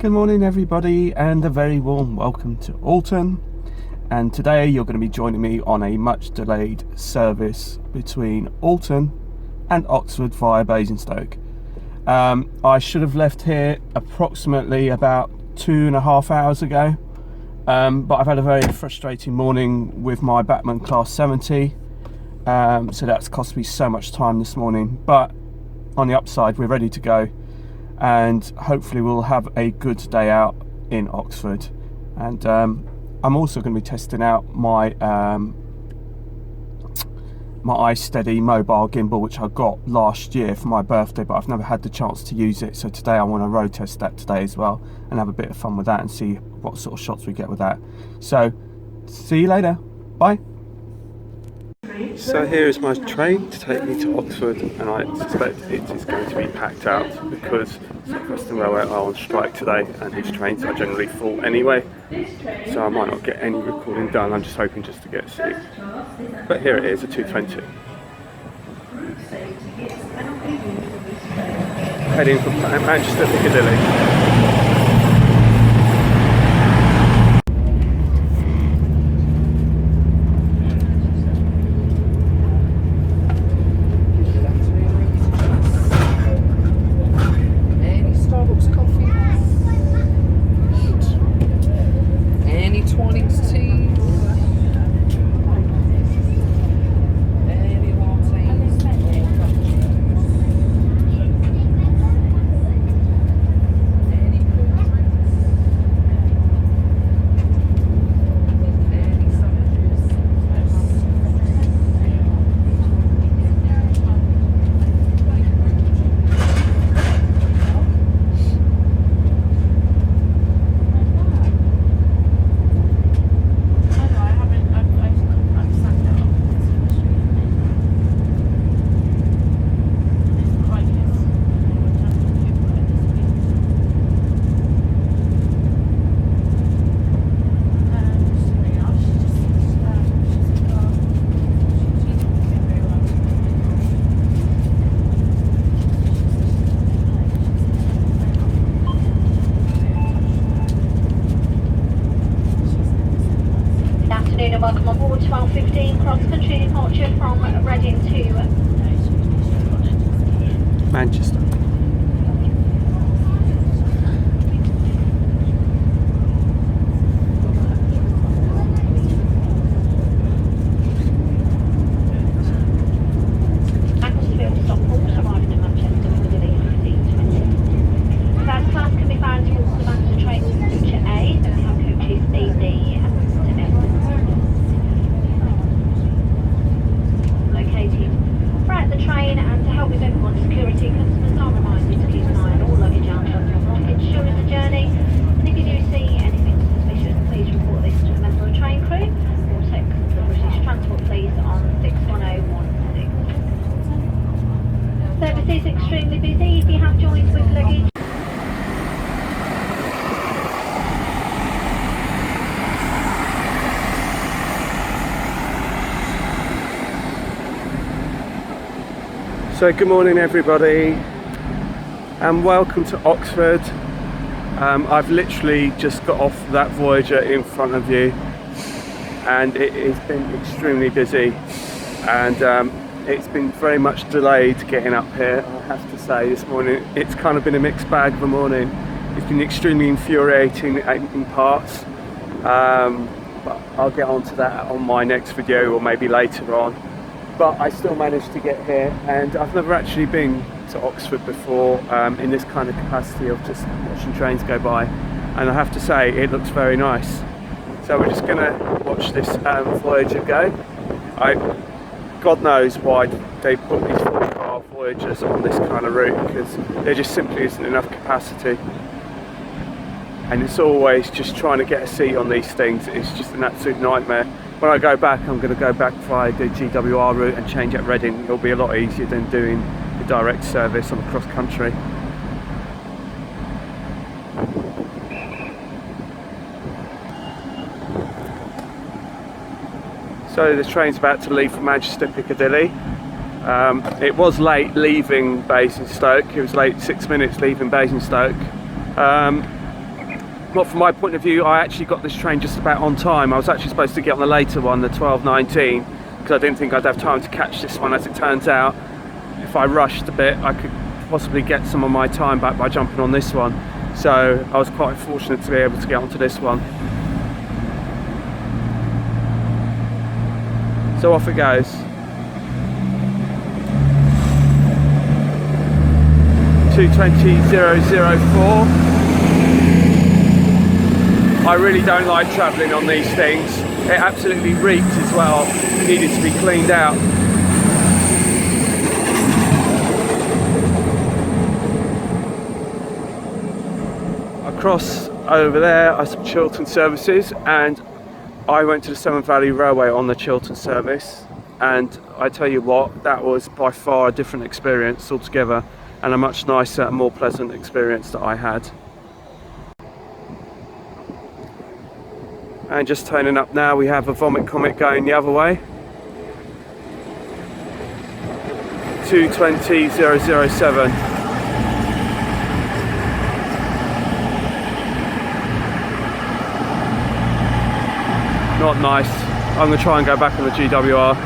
Good morning everybody, and a very warm welcome to Alton. And today you're going to be joining me on a much delayed service between Alton and Oxford via Basingstoke. I should have left here approximately about 2.5 hours ago, but I've had a very frustrating morning with my Batman Class 70, so that's cost me so much time this morning. But on the upside, we're ready to go, and hopefully we'll have a good day out in Oxford. And I'm also going to be testing out my my iSteady mobile gimbal, which I got last year for my birthday, but I've never had the chance to use it. So today I want to road test that today as well and have a bit of fun with that and see what sort of shots we get with that. So see you later, bye. So here is my train to take me to Oxford, and I suspect it is going to be packed out because South Western Railway are on strike today and these trains are generally full anyway, so I might not get any recording done. I'm just hoping just to get a seat. But here it is, a 220. Heading from Manchester to Piccadilly. Welcome on board 12:15 cross-country departure from Reading to Manchester. Macclesfield Stockport, arriving in Manchester with a delay 15:20. First class can be found towards the back of the train with coach A, then we have coaches A, B and throughout the train, and to help with everyone's security, customers are reminded to keep an eye on all luggage and transport tickets during the journey. And if you do see anything suspicious, please report this to a member of train crew or text the British Transport Police on 61016. Service is extremely busy. If you have joined with luggage, So good morning everybody, and welcome to Oxford. I've literally just got off that Voyager in front of you, and it has been extremely busy, and it's been very much delayed getting up here. I have to say, this morning it's kind of been a mixed bag of a morning. It's been extremely infuriating in parts, but I'll get onto that on my next video or maybe later on. But I still managed to get here, and I've never actually been to Oxford before in this kind of capacity of just watching trains go by, and I have to say it looks very nice. So we're just going to watch this Voyager go. God knows why they put these 4-car Voyagers on this kind of route, because there just simply isn't enough capacity, and it's always just trying to get a seat on these things. It's just an absolute nightmare. When I go back, I'm going to go back via the GWR route and change at Reading. It'll be a lot easier than doing the direct service on the cross country. So the train's about to leave from Manchester Piccadilly. It was late leaving Basingstoke. It was late 6 minutes leaving Basingstoke. But from my point of view, I actually got this train just about on time. I was actually supposed to get on the later one, the 12:19, because I didn't think I'd have time to catch this one. As it turns out, if I rushed a bit, I could possibly get some of my time back by jumping on this one. So I was quite fortunate to be able to get onto this one. So off it goes. (2:20.004). I really don't like travelling on these things. It absolutely reeked as well. It needed to be cleaned out. Across over there are some Chiltern services, and I went to the Severn Valley Railway on the Chiltern service, and I tell you what, that was by far a different experience altogether, and a much nicer and more pleasant experience that I had. And just turning up now, we have a Vomit Comet going the other way. (2:20.007). Not nice. I'm going to try and go back on the GWR.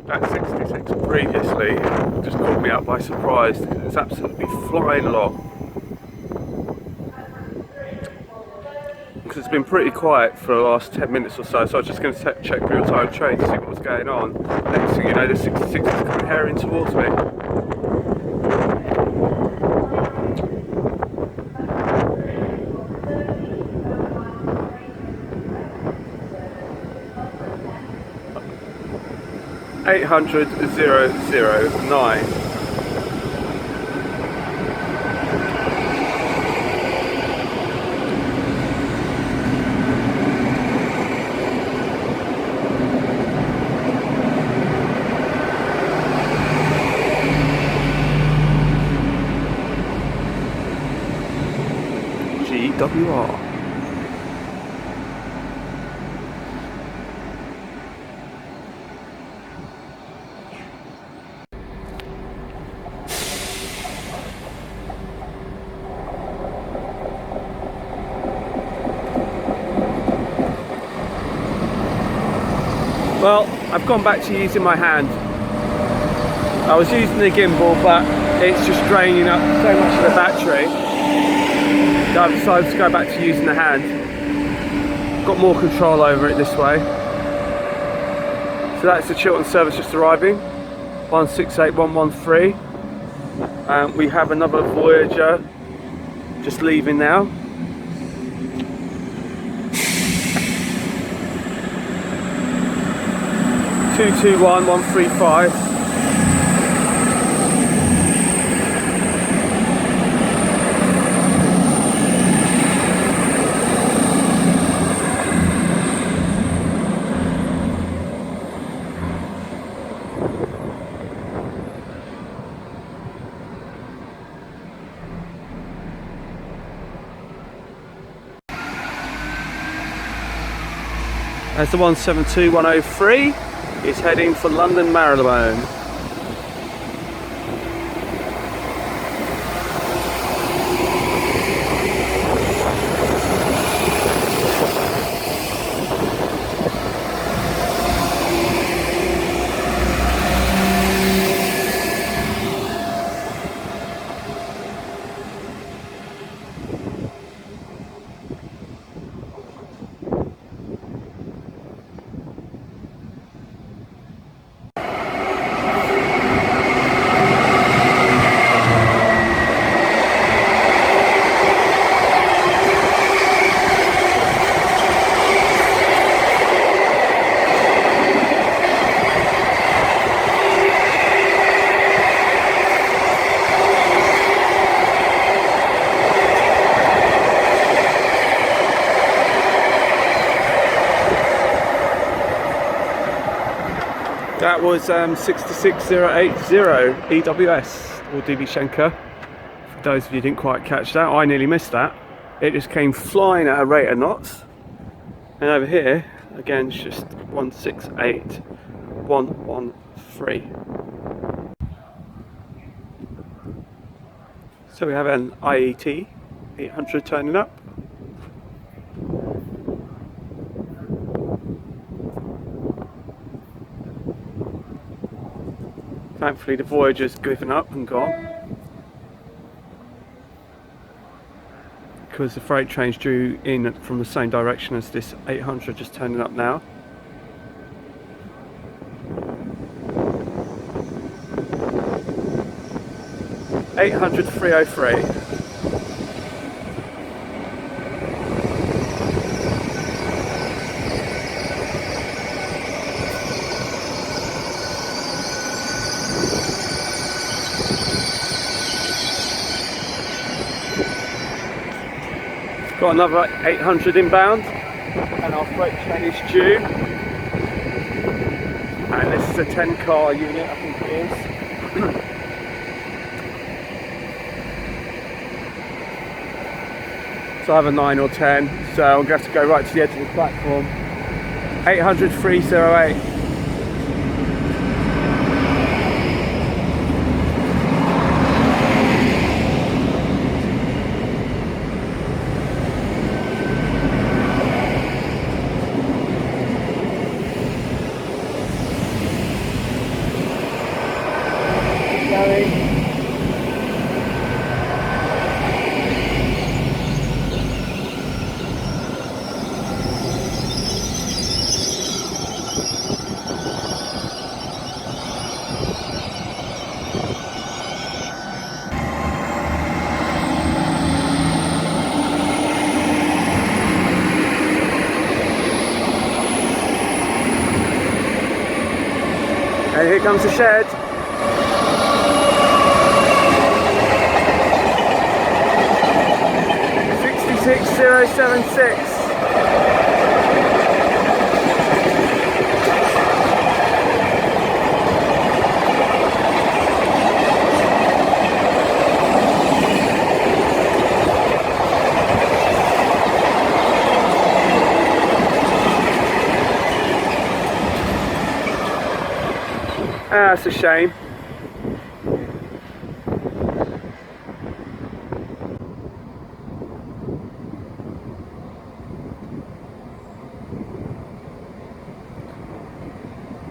That 66 previously just caught me out by surprise because it's absolutely flying along. Because it's been pretty quiet for the last 10 minutes or so, so I was just going to check real-time train to see what was going on. Next thing you know, the 66 is coming herring towards me. (800.009). GWR. Well, I've gone back to using my hand. I was using the gimbal, but it's just draining up so much of the battery that I've decided to go back to using the hand. Got more control over it this way. So that's the Chiltern service just arriving, 168113. We have another Voyager just leaving now. (221.135). As the 172103 is heading for London Marylebone. That was 66080 EWS or DB Schenker. For those of you who didn't quite catch that, I nearly missed that. It just came flying at a rate of knots. And over here, again, it's just 168113. So we have an IET 800 turning up. Thankfully the Voyager's given up and gone, because the freight train's due in from the same direction as this 800 just turning up now. (800 303). Got another 800 inbound, and our freight train is due. And this is a 10 car unit, I think it is. So I have a 9 or 10, so I'm going to have to go right to the edge of the platform. 800 308. And here comes the shed. (66076). That's a shame.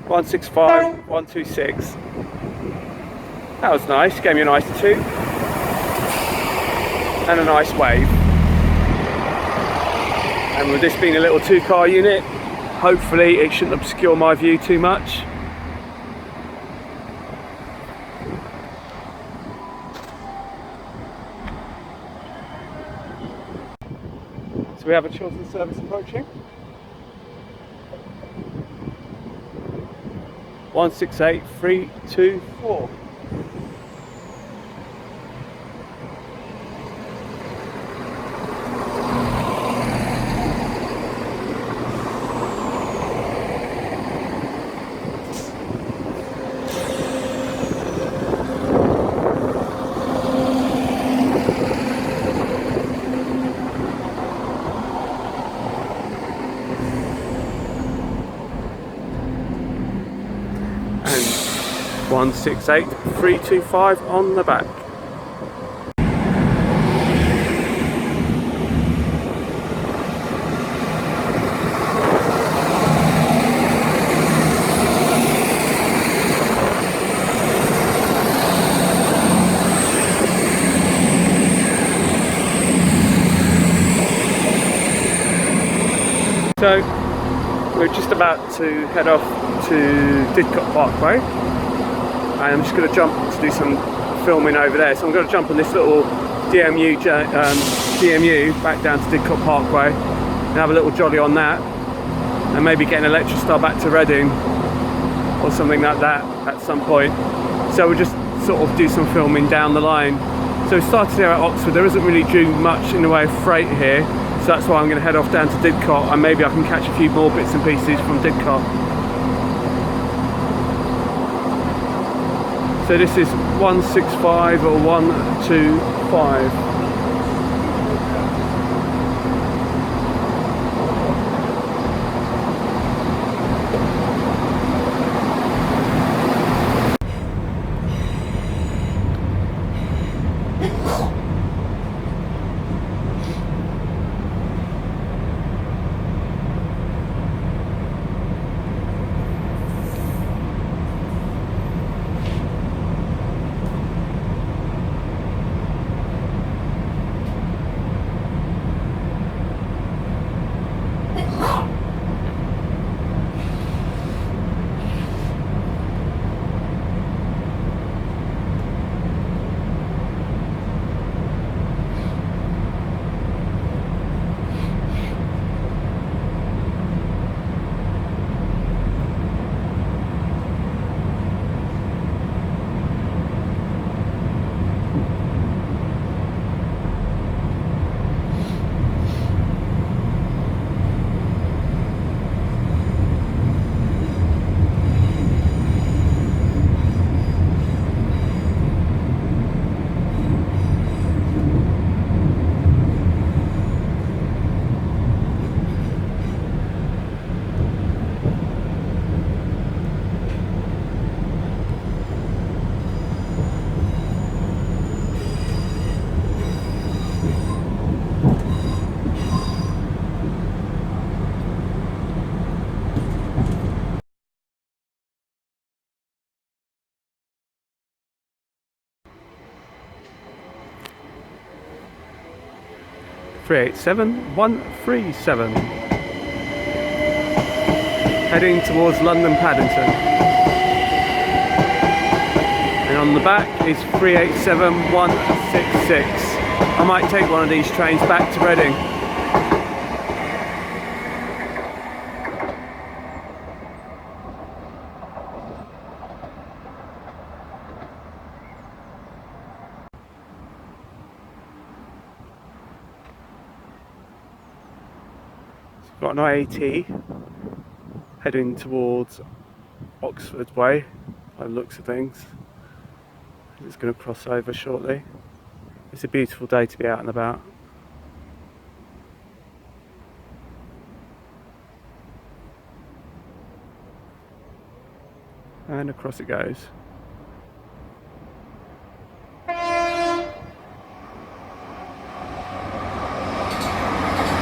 (165,126). That was nice. Gave me a nice toot and a nice wave. And with this being a little 2-car unit, hopefully it shouldn't obscure my view too much. So we have a Chiltern service approaching. 168324. And 168325 on the back. So we're just about to head off to Didcot Parkway, and I'm just going to jump to do some filming over there. So I'm going to jump on this little DMU back down to Didcot Parkway and have a little jolly on that, and maybe get an Electrostar back to Reading or something like that at some point. So we'll just sort of do some filming down the line. So we started here at Oxford. There isn't really due much in the way of freight here, so that's why I'm going to head off down to Didcot, and maybe I can catch a few more bits and pieces from Didcot. So this is 165 or 125. Three 87137 heading towards London Paddington, and on the back is 387166. I might take one of these trains back to Reading. Got an IAT heading towards Oxford Way by the looks of things. It's going to cross over shortly. It's a beautiful day to be out and about. And across it goes.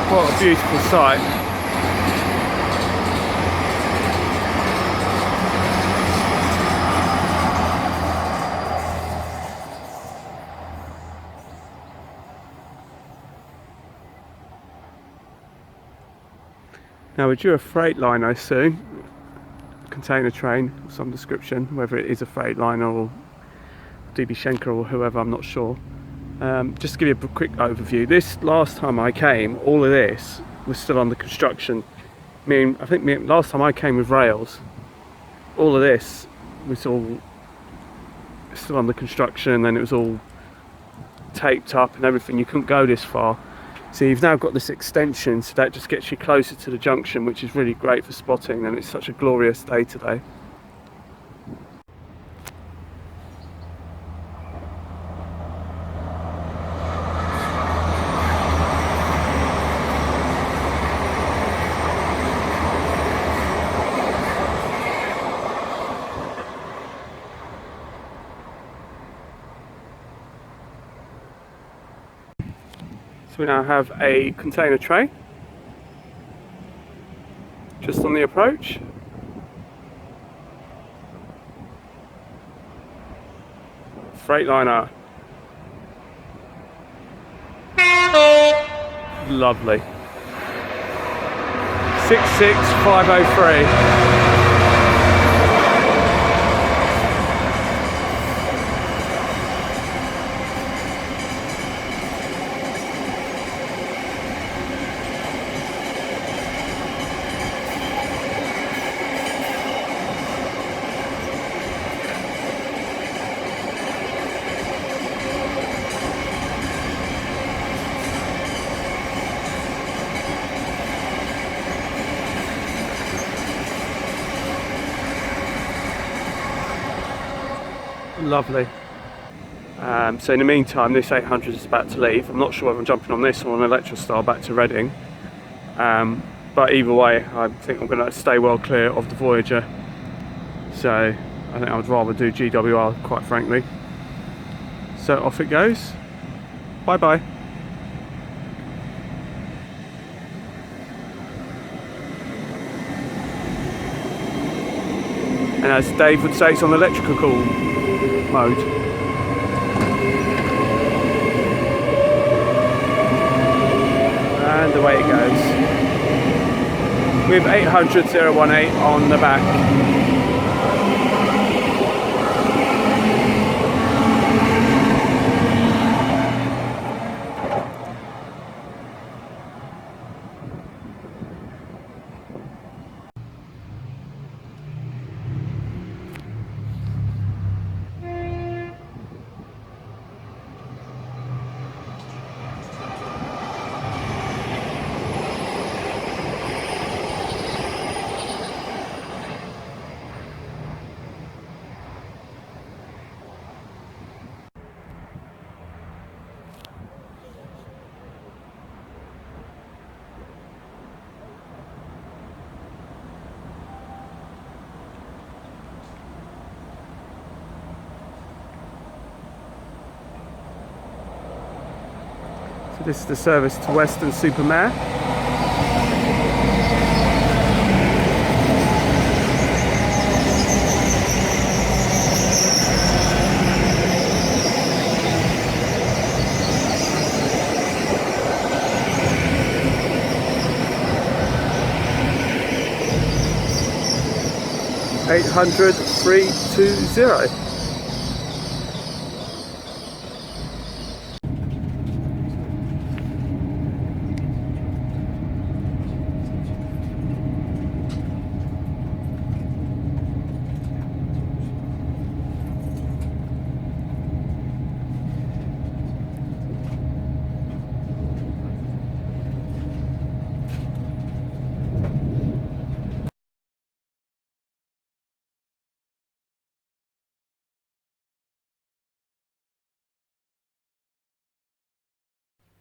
What a beautiful sight. Now we're due a Freightliner soon, container train of some description, whether it is a Freightliner or DB Schenker or whoever, I'm not sure. Just to give you a quick overview, this last time I came, all of this was still under construction. I think last time I came with rails, all of this was all still under construction, and it was all taped up and everything. You couldn't go this far. So you've now got this extension, so that just gets you closer to the junction, which is really great for spotting, and it's such a glorious day today. So we now have a container train just on the approach. Freightliner. Lovely. 66503. Lovely. So in the meantime, this 800 is about to leave. I'm not sure whether I'm jumping on this or on Electrostar back to Reading. But either way, I think I'm going to stay well clear of the Voyager. So I think I would rather do GWR, quite frankly. So off it goes. Bye bye. And as Dave would say, it's on electrical mode. And away it goes. With 800-018 on the back. So this is the service to Weston-super-Mare. Eight hundred 320.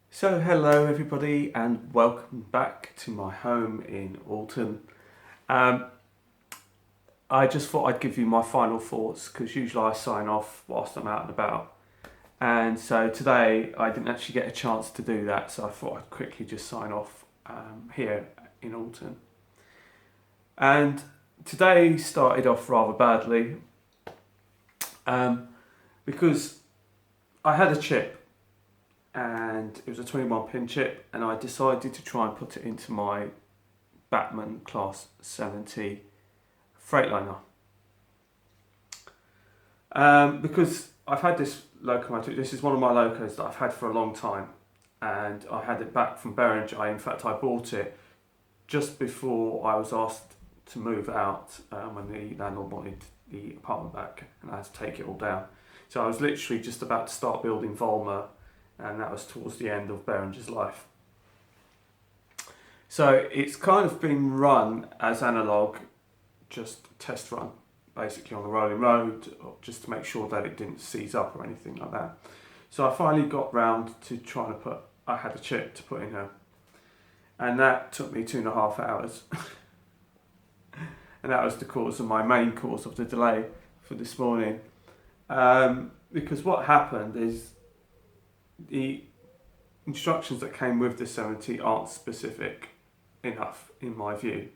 So hello everybody and welcome back to my home in Alton. I just thought I'd give you my final thoughts because usually I sign off whilst I'm out and about, and so today I didn't actually get a chance to do that, so I thought I'd quickly just sign off here in Alton. And today started off rather badly because I had a chip, and it was a 21 pin chip, and I decided to try and put it into my Batman Class 70 Freightliner. Because I've had this locomotive, this is one of my locos that I've had for a long time, and I had it back from Beringer. In fact, I bought it just before I was asked to move out when the landlord wanted the apartment back, and I had to take it all down. So I was literally just about to start building Volmer, and that was towards the end of Beringer's life. So it's kind of been run as analog, just test run, basically on the rolling road, just to make sure that it didn't seize up or anything like that. So I finally got round to trying to put, I had a chip to put in her, and that took me 2.5 hours. And that was the cause of my main cause of the delay for this morning. Because what happened is, the instructions that came with the 70 aren't specific enough in my view.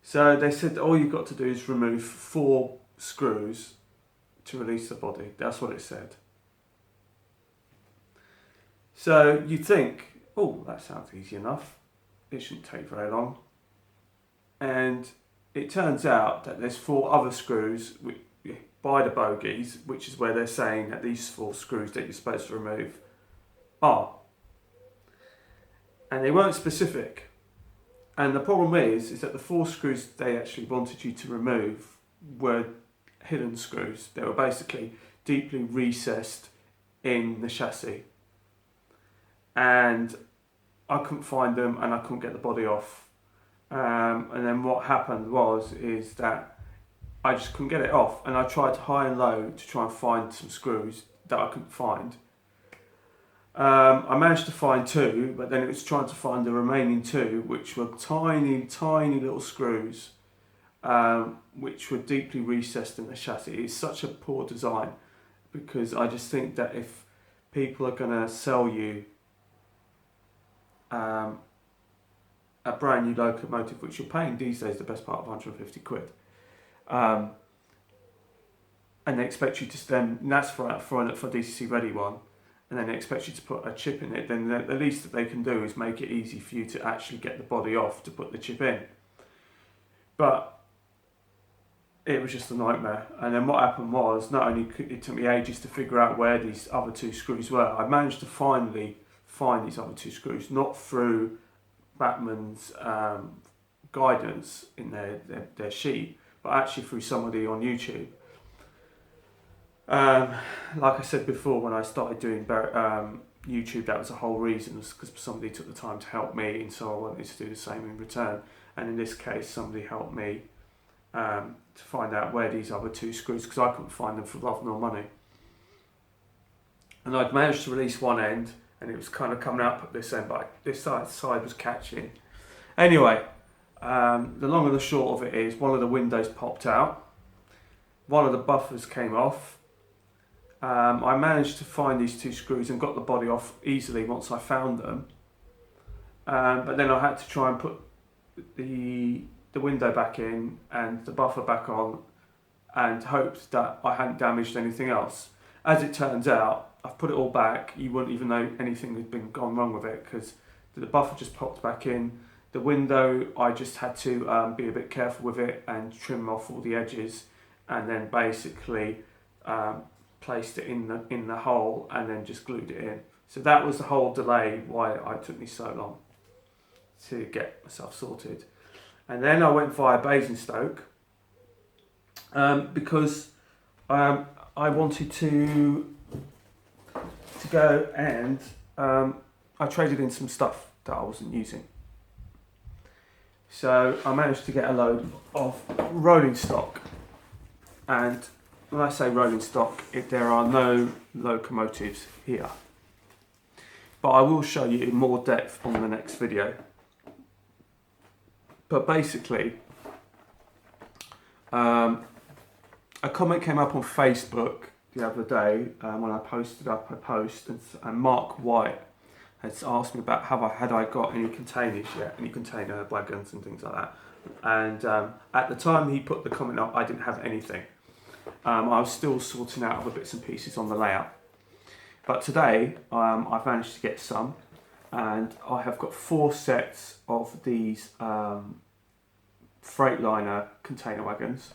So they said all you've got to do is remove 4 screws to release the body. That's what it said. So you think, oh, that sounds easy enough. It shouldn't take very long. And it turns out that there's 4 other screws by the bogies, which is where they're saying that these 4 screws that you're supposed to remove are. And they weren't specific. And the problem is that the 4 screws they actually wanted you to remove were hidden screws. They were basically deeply recessed in the chassis. And I couldn't find them, and I couldn't get the body off. And then what happened is that I just couldn't get it off, and I tried high and low to try and find some screws that I couldn't find. I managed to find 2, but then it was trying to find the remaining 2, which were tiny, tiny little screws, which were deeply recessed in the chassis. It's such a poor design, because I just think that if people are going to sell you a brand new locomotive, which you're paying these days the best part of 150 quid, and they expect you to then, and that's for a DCC ready one, and then they expect you to put a chip in it, then the least that they can do is make it easy for you to actually get the body off to put the chip in. But it was just a nightmare. And then what happened was, not only it took me ages to figure out where these other 2 screws were, I managed to finally find these other 2 screws, not through Bachmann's guidance in their sheet, but actually through somebody on YouTube. Like I said before, when I started doing YouTube, that was the whole reason, was because somebody took the time to help me, and so I wanted to do the same in return. And in this case, somebody helped me to find out where these other 2 screws, because I couldn't find them for love nor money. And I'd managed to release one end, and it was kind of coming up at this end, but this side was catching. Anyway, the long and the short of it is, one of the windows popped out, one of the buffers came off. I managed to find these 2 screws and got the body off easily once I found them. But then I had to try and put the window back in and the buffer back on, and hoped that I hadn't damaged anything else. As it turns out, I've put it all back. You wouldn't even know anything had gone wrong with it, because the buffer just popped back in. The window, I just had to be a bit careful with it and trim off all the edges, and then basically placed it in the hole and then just glued it in. So that was the whole delay why it took me so long to get myself sorted. And then I went via Basingstoke because I wanted to go, and I traded in some stuff that I wasn't using. So I managed to get a load of rolling stock, and when I say rolling stock, there are no locomotives here, but I will show you in more depth on the next video. But basically, a comment came up on Facebook the other day when I posted up a post, and Mark White has asked me about had I got any containers yet, any container wagons and things like that. And at the time he put the comment up, I didn't have anything. I was still sorting out other bits and pieces on the layout. But today I've managed to get some, and I have got 4 sets of these Freightliner container wagons.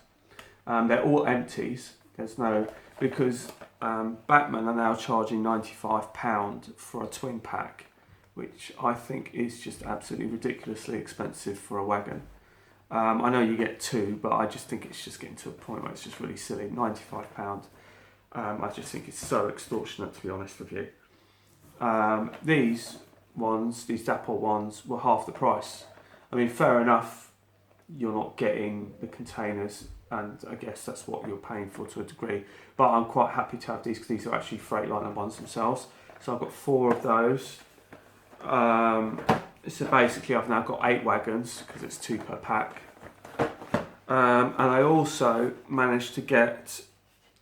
They're all empties. There's no, because Bachmann are now charging £95 for a twin pack, which I think is just absolutely ridiculously expensive for a wagon. I know you get 2, but I just think it's just getting to a point where it's just really silly. £95. I just think it's so extortionate, to be honest with you. These Dapol ones, were half the price. I mean, fair enough, you're not getting the containers, and I guess that's what you're paying for to a degree. But I'm quite happy to have these, because these are actually Freightliner ones themselves. So I've got 4 of those. So basically I've now got 8 wagons, because it's 2 per pack. And I also managed to get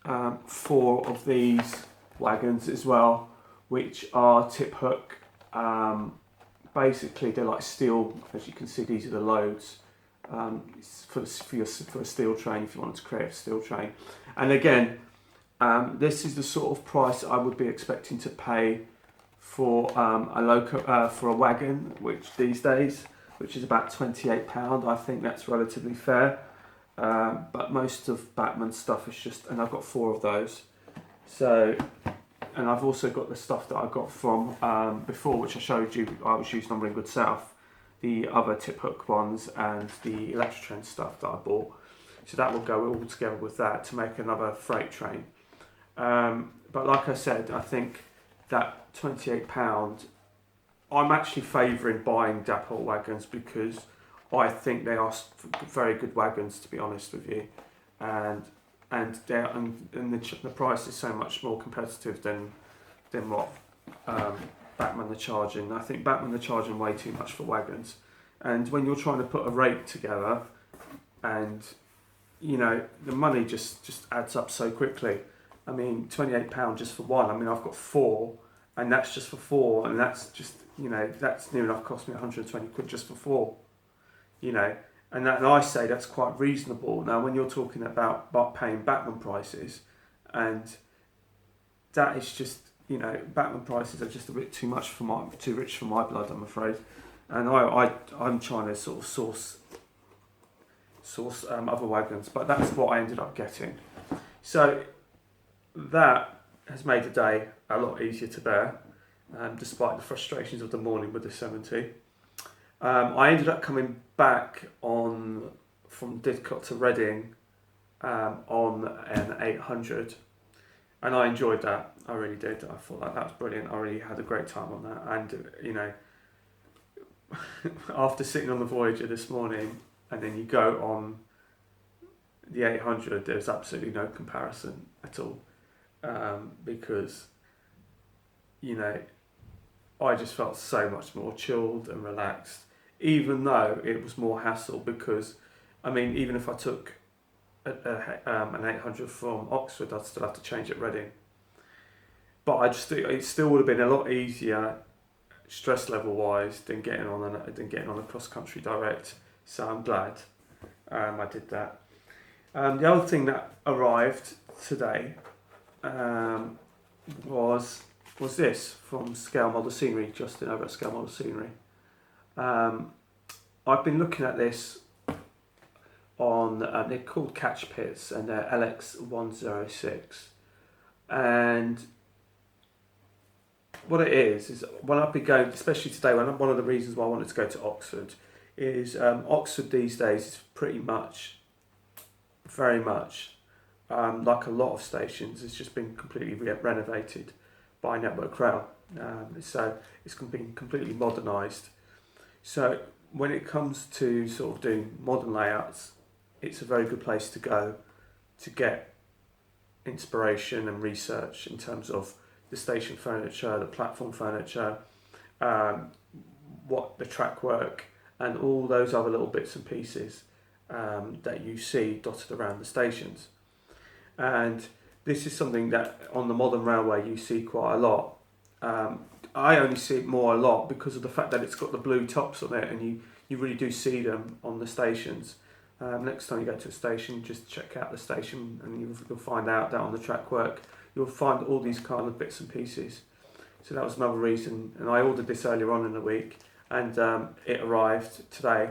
4 of these wagons as well, which are tip hook. Basically they're like steel, as you can see. These are the loads. It's for a steel train, if you wanted to create a steel train. And again, this is the sort of price I would be expecting to pay for for a wagon, which these days, which is about £28. I think that's relatively fair. But most of Bachmann's stuff is just, and I've got 4 of those. So, and I've also got the stuff that I got from before, which I showed you. I was using on Ringwood South, the other tip hook ones and the Electrotrain stuff that I bought. So that will go all together with that to make another freight train. But like I said, I think that £28, I'm actually favouring buying Dapol wagons, because I think they are very good wagons, to be honest with you. the price is so much more competitive than what Bachmann are charging. I think Bachmann are charging way too much for wagons, and when you're trying to put a rate together, and the money just adds up so quickly. I mean, £28 just for one. I mean, I've got four, and that's just for four, and that's just that's near enough cost me 120 quid just for four. And I say that's quite reasonable. Now, when you're talking about paying Bachmann prices, and that is just Bachmann prices are just a bit too rich for my blood, I'm afraid. And I'm trying to sort of source other wagons, but that's what I ended up getting. So that has made the day a lot easier to bear, despite the frustrations of the morning with the 70. I ended up coming back from Didcot to Reading on an 800, and I enjoyed that. I really did. I thought that was brilliant. I really had a great time on that, and after sitting on the Voyager this morning, and then you go on the 800, there's absolutely no comparison at all, because I just felt so much more chilled and relaxed, even though it was more hassle, because even if I took an 800 from Oxford, I'd still have to change at Reading, but it still would have been a lot easier stress level wise than getting on a cross country direct. So I'm glad I did that. The other thing that arrived today was this from Scale Model Scenery, Justin over at Scale Model Scenery. I've been looking at this on, they're called catch pits, and they're LX106. And what it is when I've been going, especially today, one of the reasons why I wanted to go to Oxford is Oxford these days is pretty much, very much, like a lot of stations, it's just been completely renovated by Network Rail. So it's been completely modernised. So when it comes to sort of doing modern layouts, it's a very good place to go to get inspiration and research in terms of the station furniture, the platform furniture, what the track work, and all those other little bits and pieces that you see dotted around the stations. And this is something that on the modern railway you see quite a lot. I only see it more a lot because of the fact that it's got the blue tops on it, and you really do see them on the stations. Next time you go to a station, just check out the station, and you'll find out that on the track work you'll find all these kind of bits and pieces. So that was another reason, and I ordered this earlier on in the week, and it arrived today.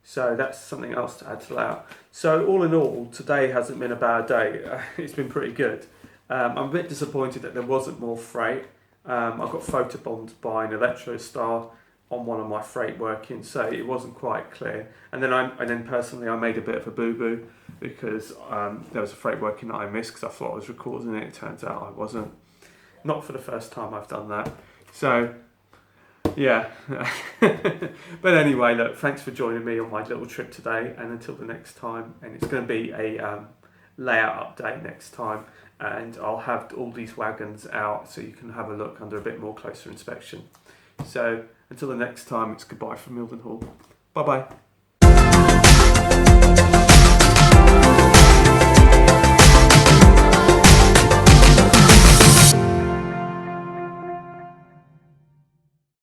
So that's something else to add to that. So all in all, today hasn't been a bad day. It's been pretty good. I'm a bit disappointed that there wasn't more freight. I got photobombed by an Electrostar on one of my freight working, so it wasn't quite clear. And then personally, I made a bit of a boo-boo because there was a freight working that I missed because I thought I was recording it. It turns out I wasn't. Not for the first time I've done that. So yeah. But anyway, look, thanks for joining me on my little trip today, and until the next time, and it's going to be a layout update next time, and I'll have all these wagons out so you can have a look under a bit more closer inspection. So until the next time, it's goodbye from Mildenhall. Bye bye.